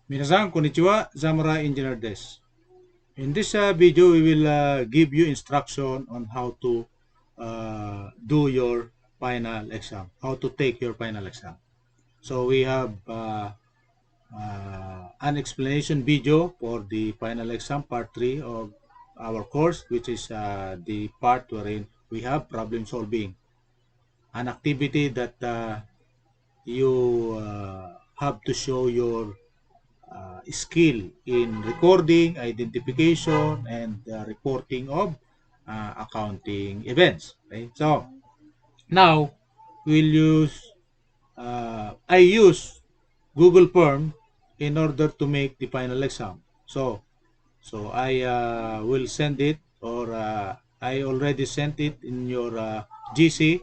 Minasan, konnichiwa, Zamurai Engineer desu. In this video, we will give you instruction on how to do your final exam, how to take your final exam. So we have an explanation video for the final exam, part 3 of our course, which is the part wherein we have problem solving, an activity that you have to show your skill in recording, identification, and reporting of accounting events. Okay? So now I use Google Perm in order to make the final exam. So I will send it, or I already sent it in your GC.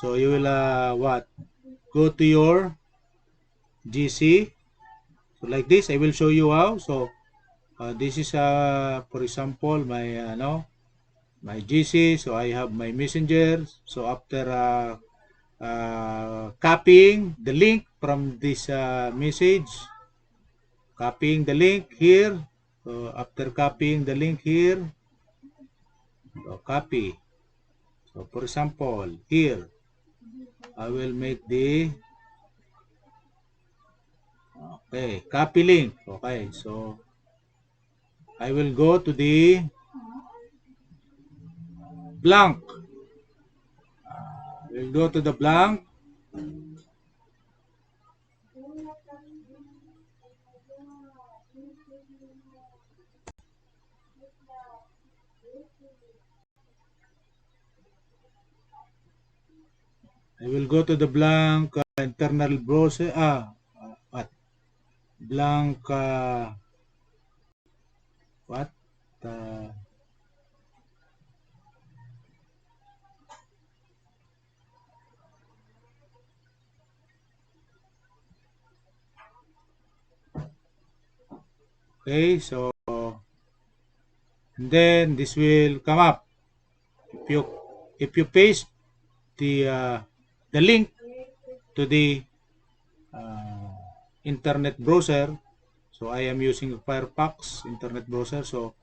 So you will go to your GC. So like this, I will show you how. So this is for example my GC. So I have my messenger. So after copying the link from this message, copying the link here. So after copying the link here, so copy. So for example here, I will make the copy link. Okay, so I will go to the blank. We'll go to the blank. I will go to the blank internal browser. What? Blank. What? Uh, okay, so and then this will come up. If you paste the link to the uh, internet browser, so I am using Firefox internet browser. So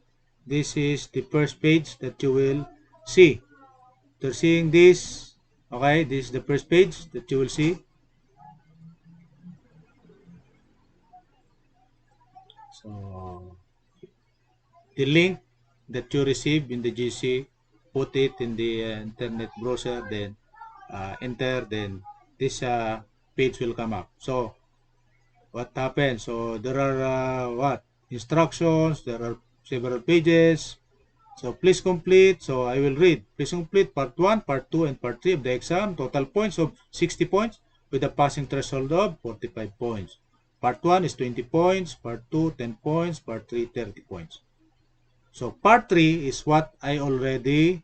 this is the first page that you will see. After seeing this, okay, this is the first page that you will see. So the link that you receive in the GC, put it in the internet browser, then enter, then this page will come up. So what happens? So there are instructions, there are several pages. So please complete. So I will read. Please complete part 1, part 2, and part 3 of the exam. Total points of 60 points with a passing threshold of 45 points. Part 1 is 20 points, part 2 10 points, part 3 30 points. So part 3 is what I already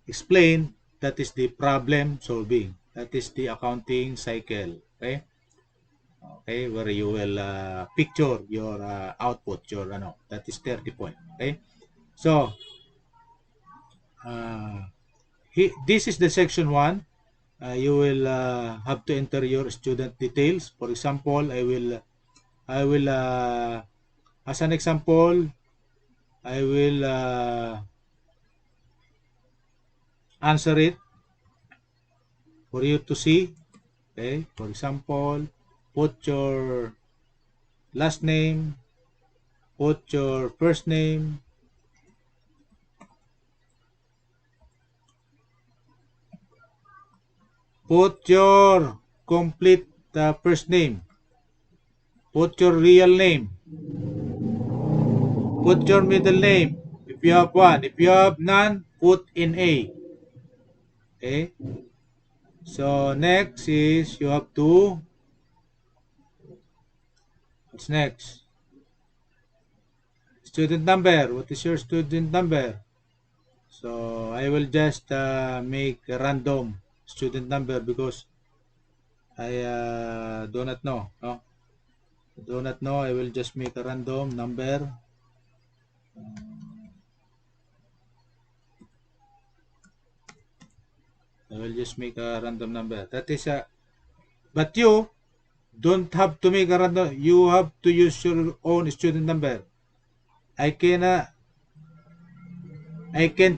explained. That is the problem solving. That is the accounting cycle. Okay? Okay, where you will picture your output, that is 30 point. Okay? So, uh, this is the section 1. You will have to enter your student details. For example, I will as an example, I will answer it for you to see. Okay, for example, put your last name, put your first name, put your complete first name, put your real name, put your middle name if you have one. If you have none, put in A. Okay, so next is you have to, what's next? Student number. What is your student number? So I will just make a random student number because I do not know. No? I do not know. I will just make a random number. I will just make a random number. That is but you Don't have to make a random. You have to use your own student number. I can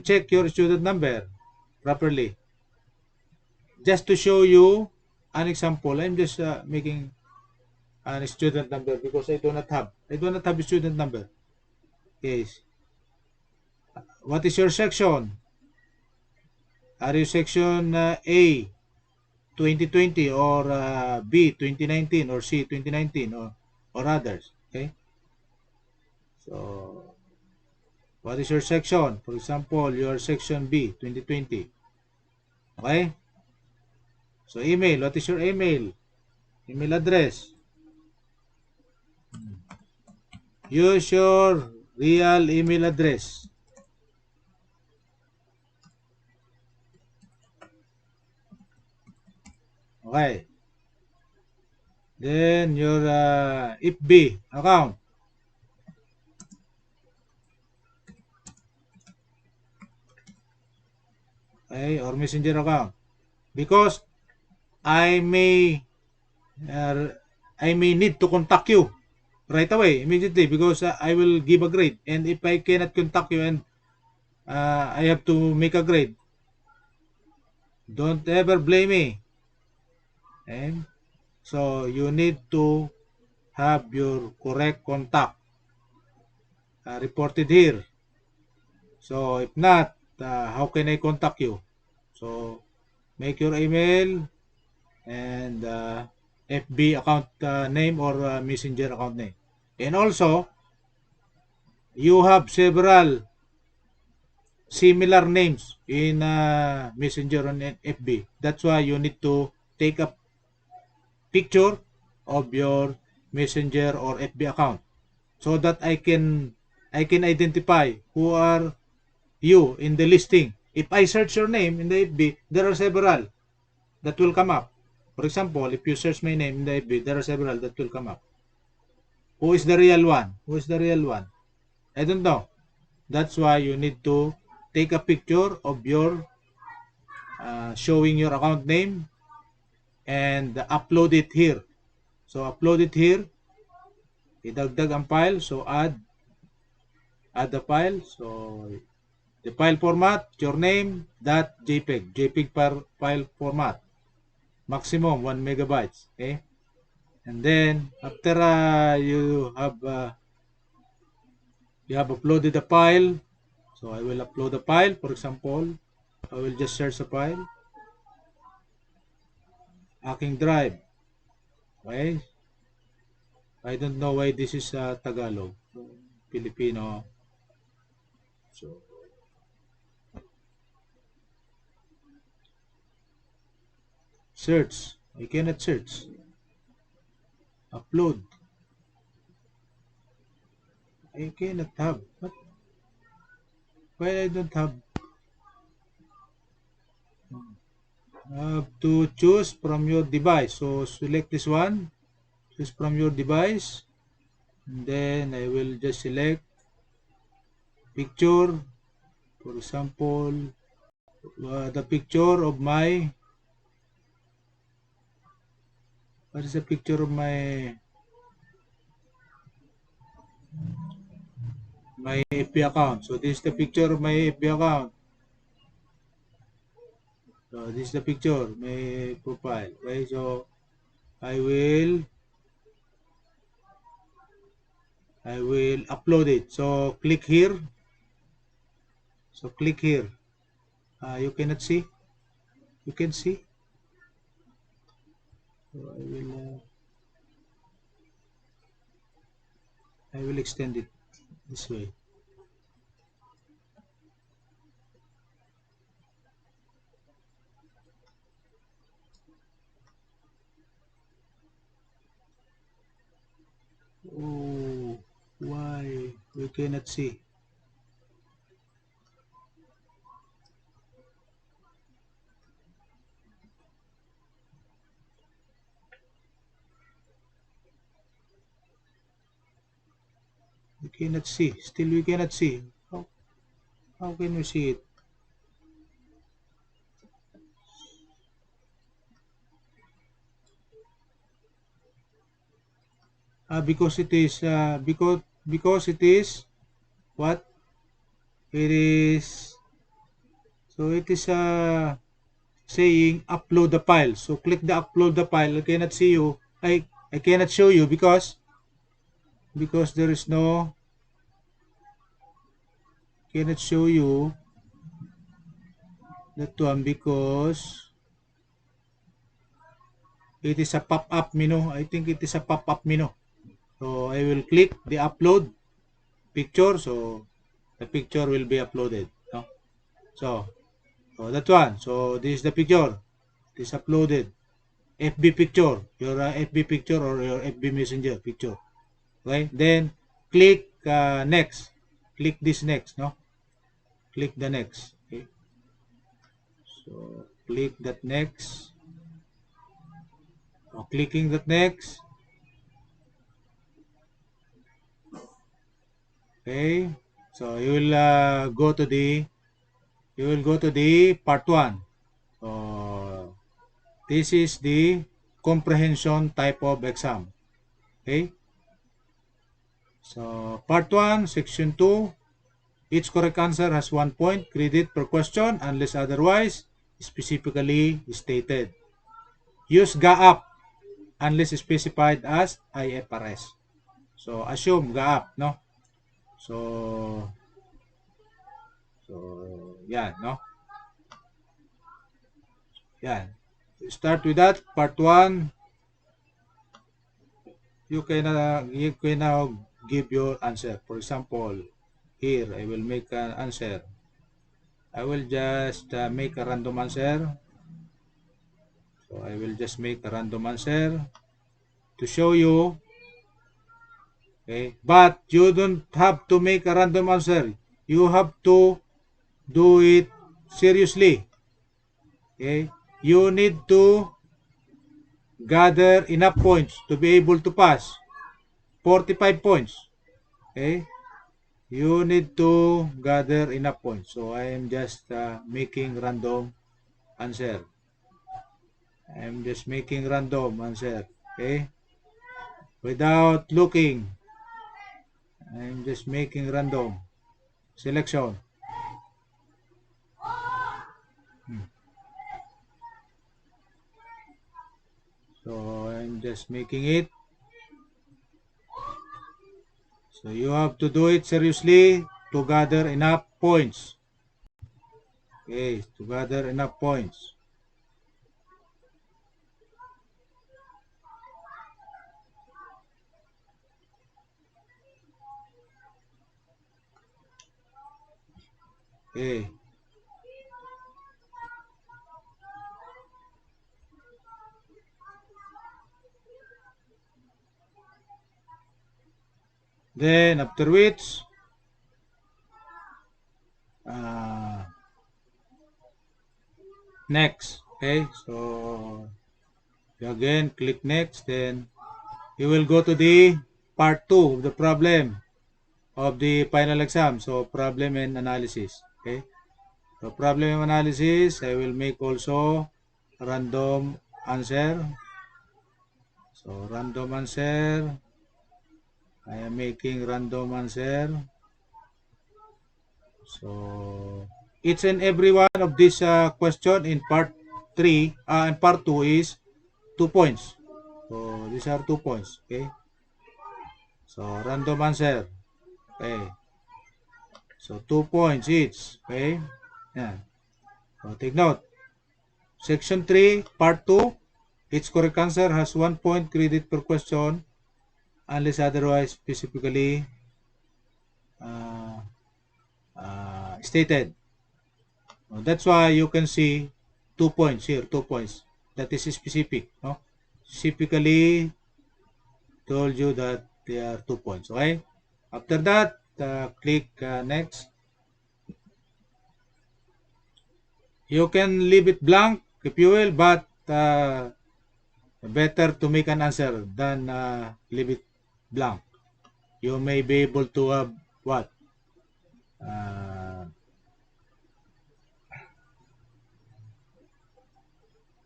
check your student number properly. Just to show you an example, I'm just making an student number because I do not have a student number. Yes. What is your section? Are you section A 2020 or B 2019 or C 2019 or others? Okay. So what is your section? For example, your section B 2020. Okay. So email. What is your email? Email address. Use your real email address. Okay. Then your FB account. Okay, or messenger account. Because I may uh, I may need to contact you right away, immediately, because I will give a grade. And if I cannot contact you and I have to make a grade, don't ever blame me. Okay? So you need to have your correct contact reported here. So if not, how can I contact you? So make your email and FB account name or messenger account name. And also, you have several similar names in messenger and FB. That's why you need to take a picture of your messenger or FB account so that I can identify who are you in the listing. If I search your name in the FB, there are several that will come up. For example, if you search my name in the FB, there are several that will come up. Who is the real one? Who is the real one? I don't know. That's why you need to take a picture of your showing your account name and upload it here. So upload it here. Idagdag ang file. So add the file. So the file format, your name, .jpeg. JPEG file format. Maximum 1 megabytes. Okay. And then after you have uploaded the file. So I will upload the file. For example, I will just search the file. Aking drive. Okay. I don't know why this is Tagalog. Filipino. So search. I cannot search. Upload. I cannot have. What? Why I don't have? Have to choose from your device. So select this one. Choose from your device. And then I will just select picture. For example, the picture of my. What is the picture of my FB account? So this is the picture of my FB account. So this is the picture, my profile. Okay, so I will upload it. So click here. So click here. You cannot see. You can see. So I will extend it this way. Oh, why we cannot see? We cannot see. Still we cannot see. How can we see it? Because it is because it is what it is. So it is saying upload the file. So click the upload the file. I cannot see you. I cannot show you because there is no, cannot show you that one because it is a pop-up menu. I think it is a pop-up menu. So I will click the upload picture. So the picture will be uploaded. No? So that one. So this is the picture. It is uploaded. FB picture. Your FB picture or your FB Messenger picture. Okay. Then click next. Click this next. No. Click the next. Okay. So click that next. So, clicking that next. Okay. So you will go to the part 1. So this is the comprehension type of exam. Okay. So part 1, section 2. Each correct answer has 1 point credit per question unless otherwise specifically stated. Use GAAP unless specified as IFRS. So assume GAAP, no? So yan, no? Yan. Start with that. Part 1, you can now give your answer. For example, here I will make an answer. I will just make a random answer. So I will just make a random answer to show you. Okay, but you don't have to make a random answer. You have to do it seriously. Okay, you need to gather enough points to be able to pass. 45 points. Okay, you need to gather enough points. So I am just making random answer. I am just making random answer. Okay, without looking. I am just making random selection. So I'm just making it. So you have to do it seriously to gather enough points. Okay, to gather enough points. Okay. Then after which, next. Okay, so you again click next. Then you will go to the part 2 of the problem of the final exam. So problem and analysis. Okay. So problem analysis, I will make also random answer. So random answer. I am making random answer. So each and every one of this question in part 3 and part 2 is 2 points. So these are 2 points. Okay. So random answer. Okay. So 2 points each. Okay. Yeah. So take note. Section 3, part 2. Each correct answer has 1 point credit per question unless otherwise specifically stated. That's why you can see 2 points here, 2 points. That is specific. No? Specifically told you that there are 2 points. Okay? After that, click next. You can leave it blank if you will, but better to make an answer than leave it blank. You may be able to have what?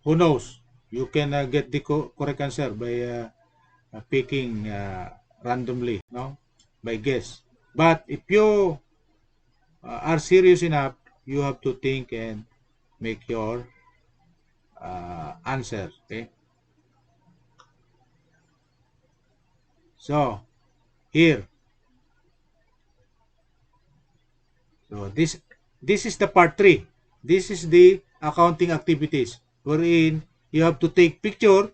Who knows? You can get the correct answer by picking randomly, no, by guess. But if you are serious enough, you have to think and make your answer. Okay. So here, so this is the part 3. This is the accounting activities wherein you have to take picture.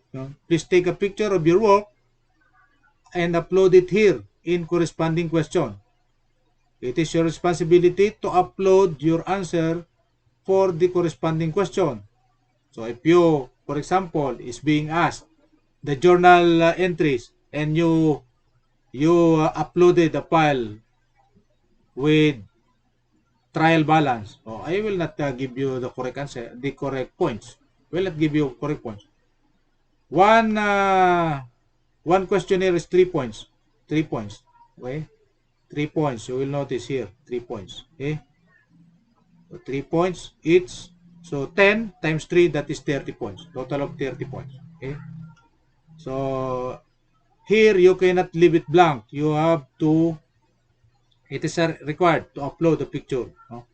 Please take a picture of your work and upload it here in corresponding question. It is your responsibility to upload your answer for the corresponding question. So if you, for example, is being asked the journal entries and you uploaded a file with trial balance, I will not give you the correct answer, the correct points. Will not give you correct points. One questionnaire is 3 points. 3 points. Okay? 3 points. You will notice here 3 points. Okay? So 3 points each. So 10 times 3, that is 30 points. Total of 30 points. Okay? So here you cannot leave it blank. You have to, it is required to upload the picture. No?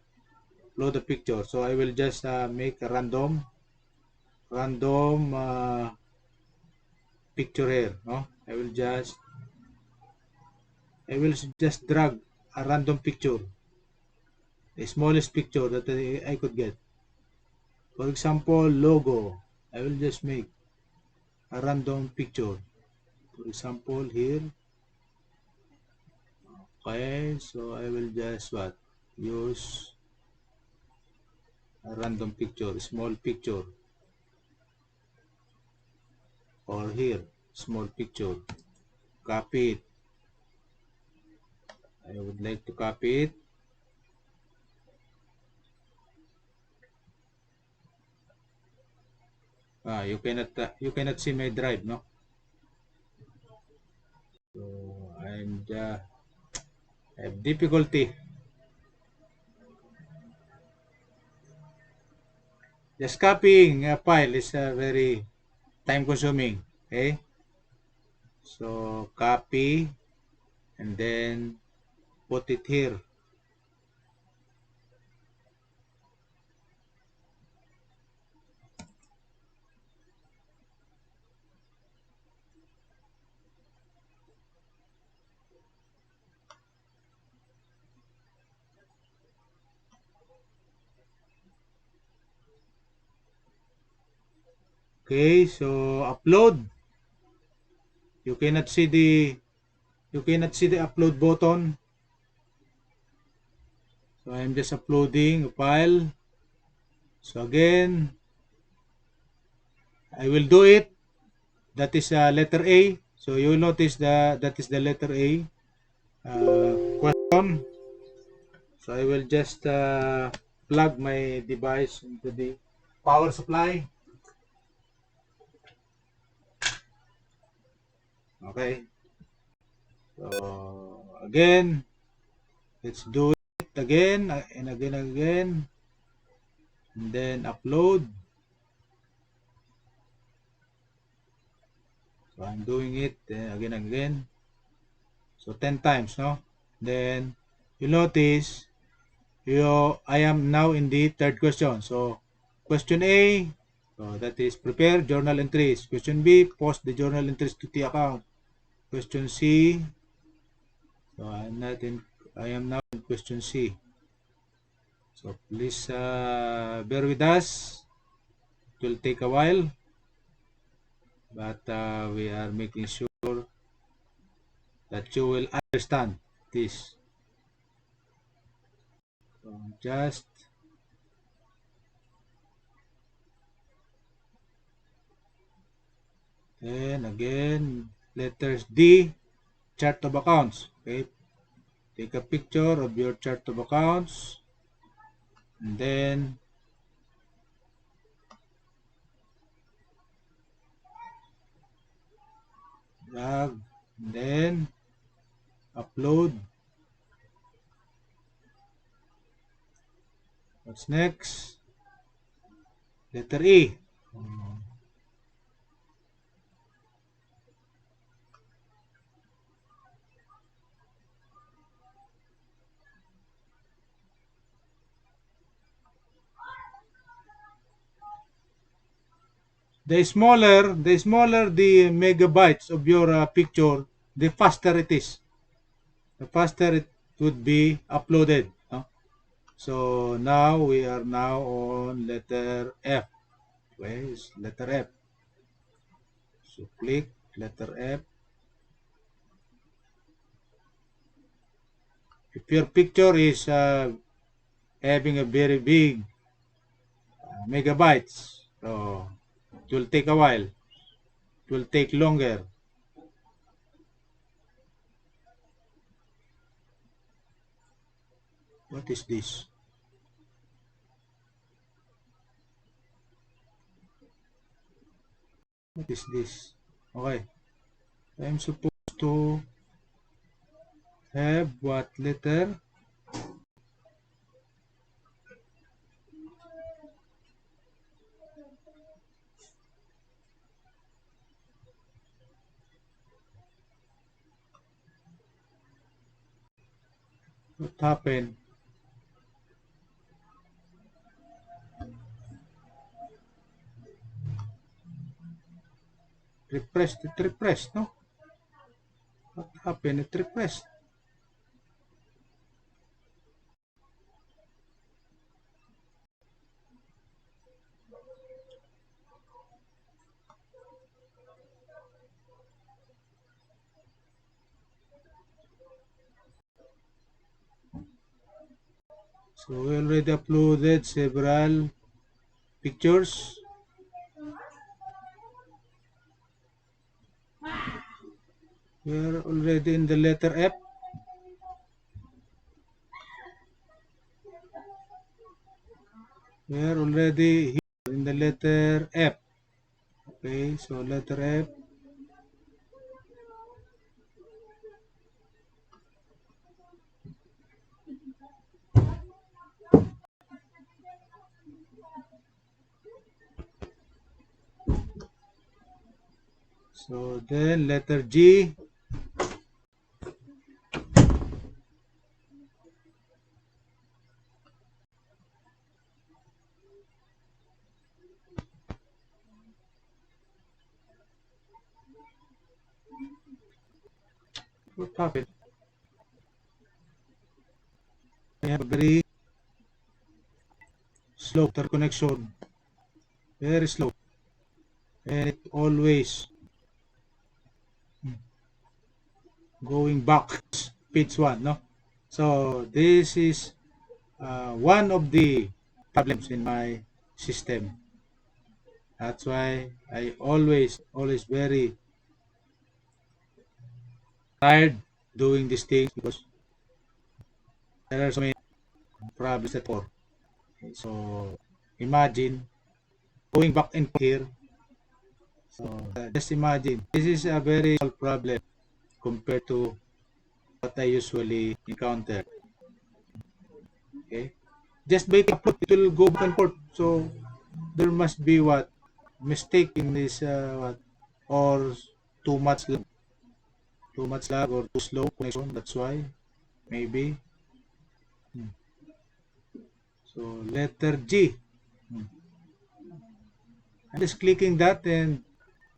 Upload the picture. So I will just make a random picture here. No? I will just drag a random picture. The smallest picture that I could get. For example, logo. I will just make a random picture. For example, here. Okay, so I will just what? Use a random picture, small picture. Or here, small picture. Copy it. I would like to copy it. You cannot see my drive, no? So I have difficulty. Just copying a file is very time consuming. Okay? So copy and then put it here. Okay, so upload. You cannot see the upload button. So I'm just uploading a file. So again, I will do it. That is letter A. So you will notice that is the letter A question. So I will just plug my device into the power supply. Okay. So again, let's do it again and again and again. And then upload. So I'm doing it again and again. So 10 times, no? Then you notice I am now in the third question. So question A, so that is prepare journal entries. Question B, post the journal entries to the account. Question C, so I am now in question C. So please bear with us. It will take a while, but we are making sure that you will understand this. So just and again, letters D, chart of accounts. Okay, take a picture of your chart of accounts and then drag and then upload. What's next? Letter E. the smaller the megabytes of your picture, the faster it is. The faster it would be uploaded. No? So now we are now on letter F. Where is letter F? So click letter F. If your picture is having a very big megabytes, so it will take a while. It will take longer. What is this? What is this? Okay. I'm supposed to have what letter? What happened? Refreshed. It refreshed, no? What happened? It refreshed. So we already uploaded several pictures. We are already in the letter F. We are already here in the letter F. Okay, so letter F. So then letter G. What happened? I have a very slow interconnection. Very slow. And it always going back page 1, no? So this is one of the problems in my system. That's why I always very tired doing these things because there are so many problems that for. So imagine going back in here. So just imagine this is a very small problem compared to what I usually encounter. Okay, just by upload it will go back and forth. So there must be what mistake in this what or too much lag or too slow connection. That's why maybe. Hmm. So letter G. Hmm. I'm just clicking that and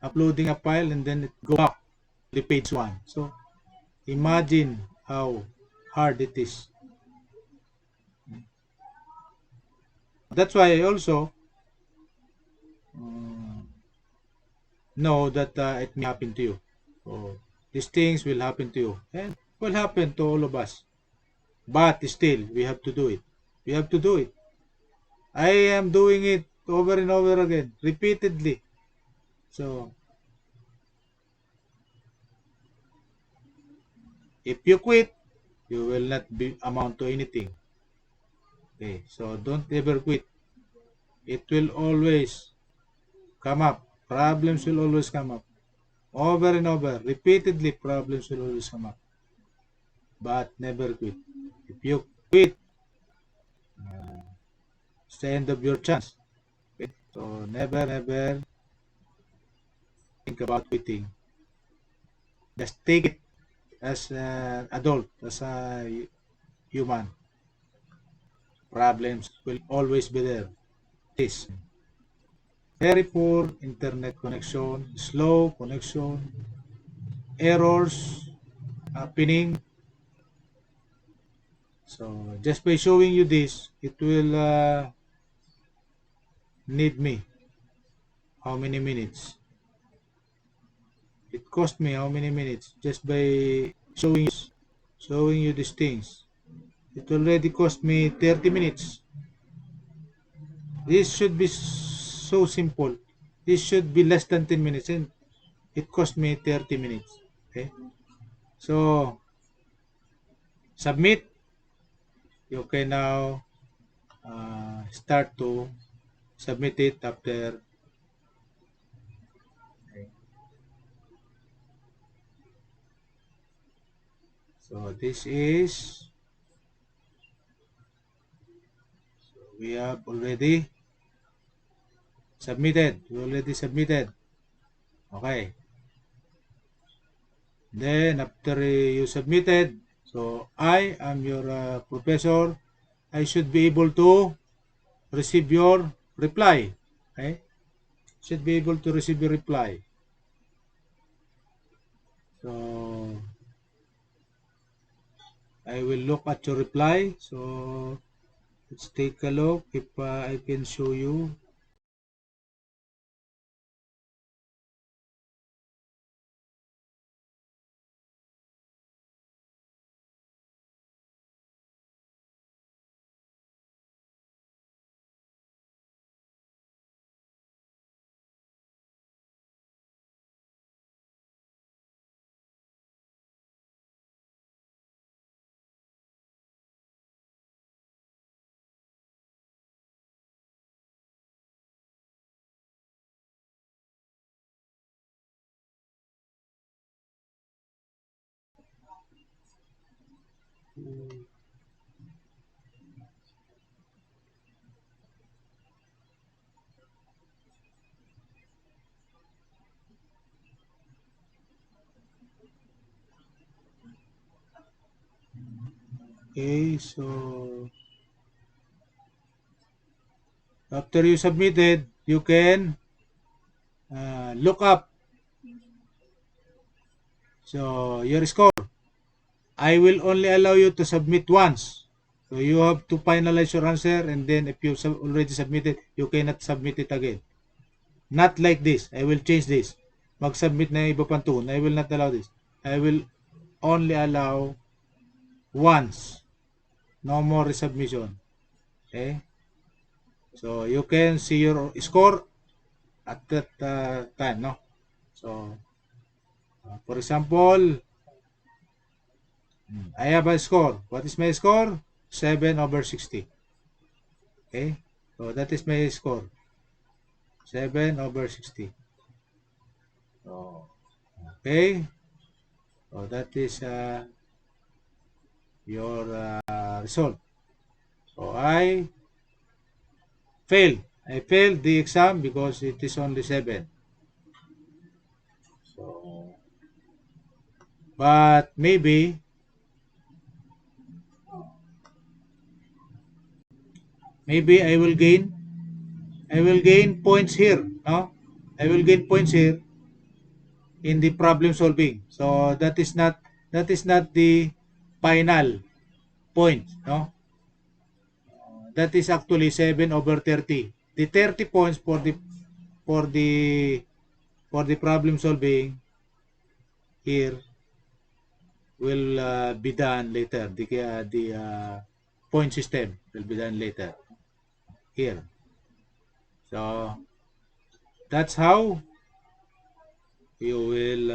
uploading a file and then it go back to the page 1. So imagine how hard it is. That's why I also know that it may happen to you. So these things will happen to you and will happen to all of us. But still, we have to do it. We have to do it. I am doing it over and over again, repeatedly. So if you quit, you will not be amount to anything. Okay, so don't ever quit. It will always come up. Problems will always come up. Over and over, repeatedly, problems will always come up. But never quit. If you quit, it's the end of your chance. Okay? So never think about quitting. Just take it as an adult, as a human. Problems will always be there. This. very poor internet connection, slow connection, errors happening. So just by showing you this, it will need me how many minutes? It cost me how many minutes just by showing you these things. It already cost me 30 minutes. This should be so simple. This should be less than 10 minutes and it cost me 30 minutes. Okay. So submit. You can now start to submit it after. Okay. So this is, we have already submitted. We already submitted. Okay. Then after you submitted, so I am your professor. I should be able to receive your reply. Okay? Should be able to receive your reply. So I will look at your reply. So let's take a look if I can show you. Okay, so after you submitted, you can look up so your score. I will only allow you to submit once. So you have to finalize your answer and then if you already submitted, you cannot submit it again. Not like this. I will change this. Mag-submit na iba pang toon. I will not allow this. I will only allow once. No more resubmission. Okay? So you can see your score at that time, no? So, for example, I have a score. What is my score? 7/60. Okay? So that is my score. 7/60. So, okay? So that is your result. So I failed. I failed the exam because it is only 7. So, but maybe I will gain points here, no? I will gain points here in the problem solving. So that is not the final point, no? That is actually 7/30. The 30 points for the for the problem solving here will be done later. The point system will be done later here. So that's how you will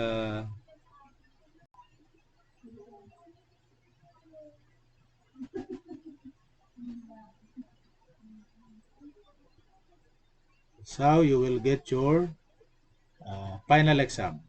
that's how you will get your final exam.